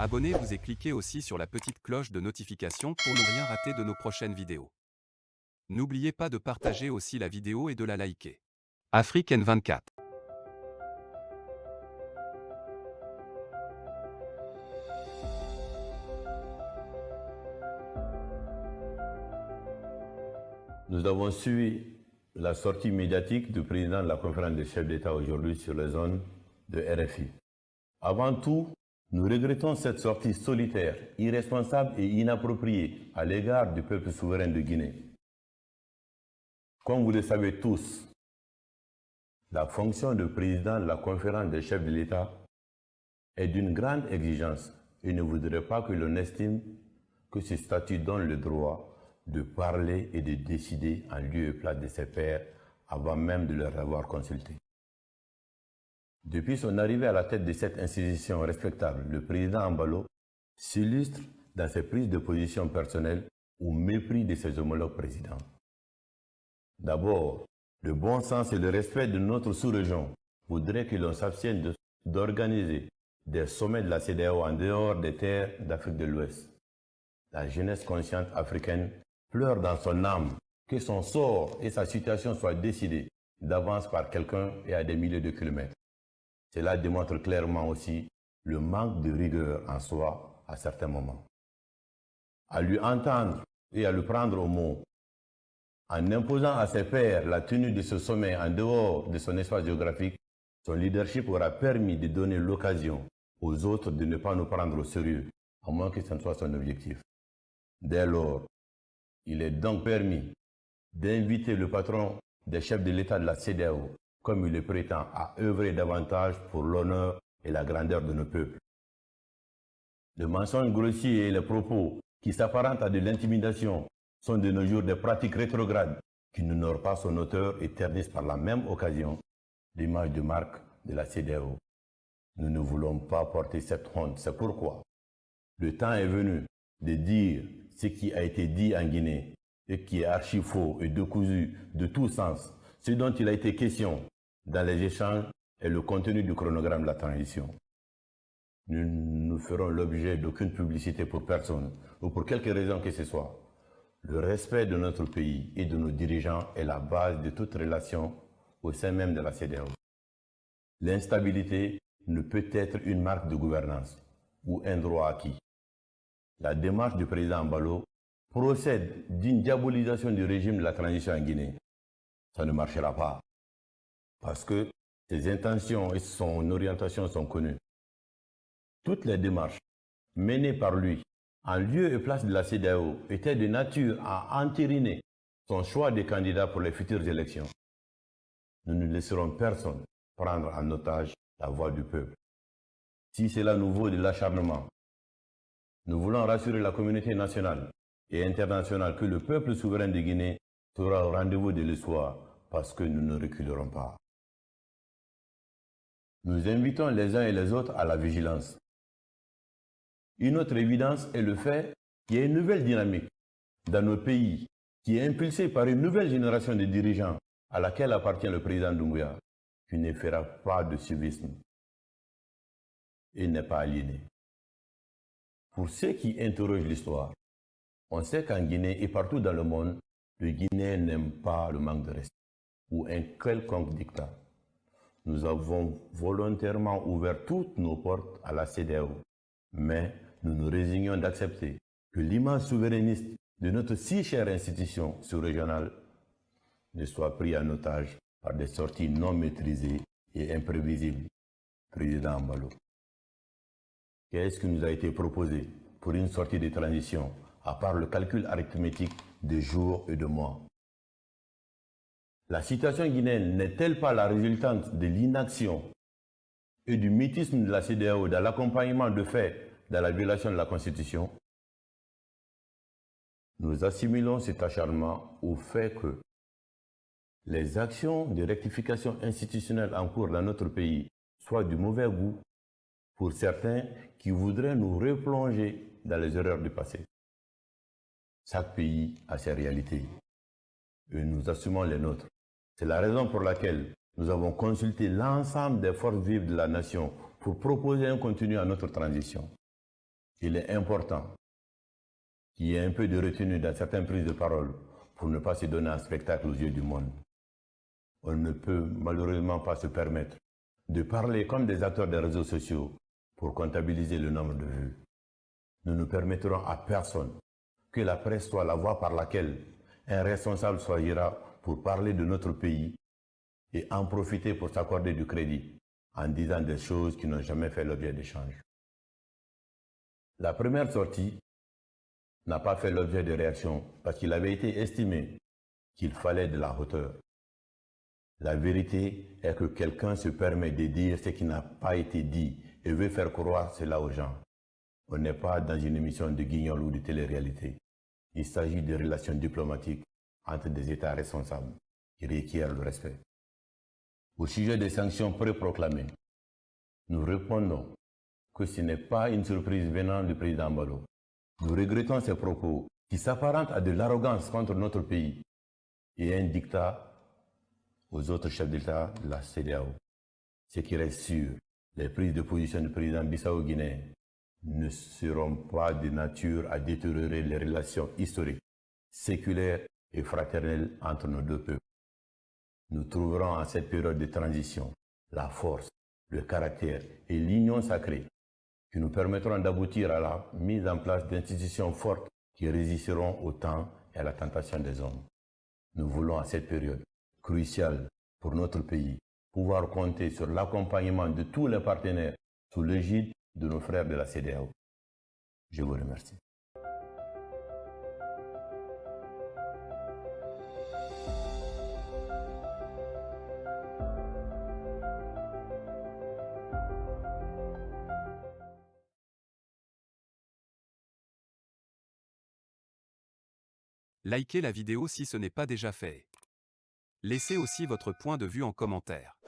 Abonnez-vous et cliquez aussi sur la petite cloche de notification pour ne rien rater de nos prochaines vidéos. N'oubliez pas de partager aussi la vidéo et de la liker. Afrique N24. Nous avons suivi la sortie médiatique du président de la conférence des chefs d'État aujourd'hui sur les zones de RFI. Avant tout, nous regrettons cette sortie solitaire, irresponsable et inappropriée à l'égard du peuple souverain de Guinée. Comme vous le savez tous, la fonction de président de la conférence des chefs de l'État est d'une grande exigence et ne voudrait pas que l'on estime que ce statut donne le droit de parler et de décider en lieu et place de ses pairs avant même de leur avoir consulté. Depuis son arrivée à la tête de cette institution respectable, le président Embalo s'illustre dans ses prises de position personnelles au mépris de ses homologues présidents. D'abord, le bon sens et le respect de notre sous-région voudraient que l'on s'abstienne d'organiser des sommets de la CEDEAO en dehors des terres d'Afrique de l'Ouest. La jeunesse consciente africaine pleure dans son âme que son sort et sa situation soient décidés d'avance par quelqu'un et à des milliers de kilomètres. Cela démontre clairement aussi le manque de rigueur en soi à certains moments. À lui entendre et à le prendre au mot, en imposant à ses pairs la tenue de ce sommet en dehors de son espace géographique, son leadership aura permis de donner l'occasion aux autres de ne pas nous prendre au sérieux, à moins que ce ne soit son objectif. Dès lors, il est donc permis d'inviter le patron des chefs de l'État de la CEDEAO, comme il le prétend, à œuvrer davantage pour l'honneur et la grandeur de nos peuples. Le mensonge grossier et les propos qui s'apparentent à de l'intimidation sont de nos jours des pratiques rétrogrades qui n'honorent pas son auteur et ternissent par la même occasion l'image de marque de la CEDEAO. Nous ne voulons pas porter cette honte, c'est pourquoi le temps est venu de dire ce qui a été dit en Guinée et qui est archi faux et décousu de tout sens, ce dont il a été question dans les échanges et le contenu du chronogramme de la transition. Nous ne ferons l'objet d'aucune publicité pour personne ou pour quelque raison que ce soit. Le respect de notre pays et de nos dirigeants est la base de toute relation au sein même de la CEDEAO. L'instabilité ne peut être une marque de gouvernance ou un droit acquis. La démarche du président Embalo procède d'une diabolisation du régime de la transition en Guinée. Ça ne marchera pas parce que ses intentions et son orientation sont connues. Toutes les démarches menées par lui en lieu et place de la CEDEAO étaient de nature à entériner son choix de candidat pour les futures élections. Nous ne laisserons personne prendre en otage la voix du peuple. Si cela nous vaut de l'acharnement, nous voulons rassurer la communauté nationale et internationale que le peuple souverain de Guinée sera au rendez-vous de l'histoire parce que nous ne reculerons pas. Nous invitons les uns et les autres à la vigilance. Une autre évidence est le fait qu'il y a une nouvelle dynamique dans nos pays qui est impulsée par une nouvelle génération de dirigeants à laquelle appartient le président Doumbouya, qui ne fera pas de civisme et n'est pas aliéné. Pour ceux qui interrogent l'histoire, on sait qu'en Guinée et partout dans le monde, le Guinéen n'aime pas le manque de respect ou un quelconque dictat. Nous avons volontairement ouvert toutes nos portes à la CEDEAO, mais nous nous résignons d'accepter que l'image souverainiste de notre si chère institution sous-régionale ne soit prise en otage par des sorties non maîtrisées et imprévisibles. Président Embalo, qu'est-ce qui nous a été proposé pour une sortie de transition, à part le calcul arithmétique de jours et de mois? La situation guinéenne n'est-elle pas la résultante de l'inaction et du mutisme de la CEDEAO dans l'accompagnement de faits dans la violation de la Constitution? Nous assimilons cet acharnement au fait que les actions de rectification institutionnelle en cours dans notre pays soient du mauvais goût pour certains qui voudraient nous replonger dans les erreurs du passé. Chaque pays a ses réalités et nous assumons les nôtres. C'est la raison pour laquelle nous avons consulté l'ensemble des forces vives de la nation pour proposer un contenu à notre transition. Il est important qu'il y ait un peu de retenue dans certaines prises de parole pour ne pas se donner un spectacle aux yeux du monde. On ne peut malheureusement pas se permettre de parler comme des acteurs des réseaux sociaux pour comptabiliser le nombre de vues. Nous ne permettrons à personne que la presse soit la voie par laquelle un responsable choisira pour parler de notre pays et en profiter pour s'accorder du crédit en disant des choses qui n'ont jamais fait l'objet d'échanges. La première sortie n'a pas fait l'objet de réaction parce qu'il avait été estimé qu'il fallait de la hauteur. La vérité est que quelqu'un se permet de dire ce qui n'a pas été dit et veut faire croire cela aux gens. On n'est pas dans une émission de guignol ou de télé-réalité. Il s'agit de relations diplomatiques entre des États responsables qui requièrent le respect. Au sujet des sanctions pré-proclamées, nous répondons que ce n'est pas une surprise venant du président Mbalo. Nous regrettons ces propos qui s'apparentent à de l'arrogance contre notre pays et un dictat aux autres chefs d'État de la CEDEAO. Ce qui reste sûr, les prises de position du président Bissau-Guinéen ne seront pas de nature à détériorer les relations historiques, séculaires et fraternelles entre nos deux peuples. Nous trouverons en cette période de transition la force, le caractère et l'union sacrée qui nous permettront d'aboutir à la mise en place d'institutions fortes qui résisteront au temps et à la tentation des hommes. Nous voulons à cette période cruciale pour notre pays pouvoir compter sur l'accompagnement de tous les partenaires sous l'égide de nos frères de la CEDEAO. Je vous remercie. Likez la vidéo si ce n'est pas déjà fait. Laissez aussi votre point de vue en commentaire.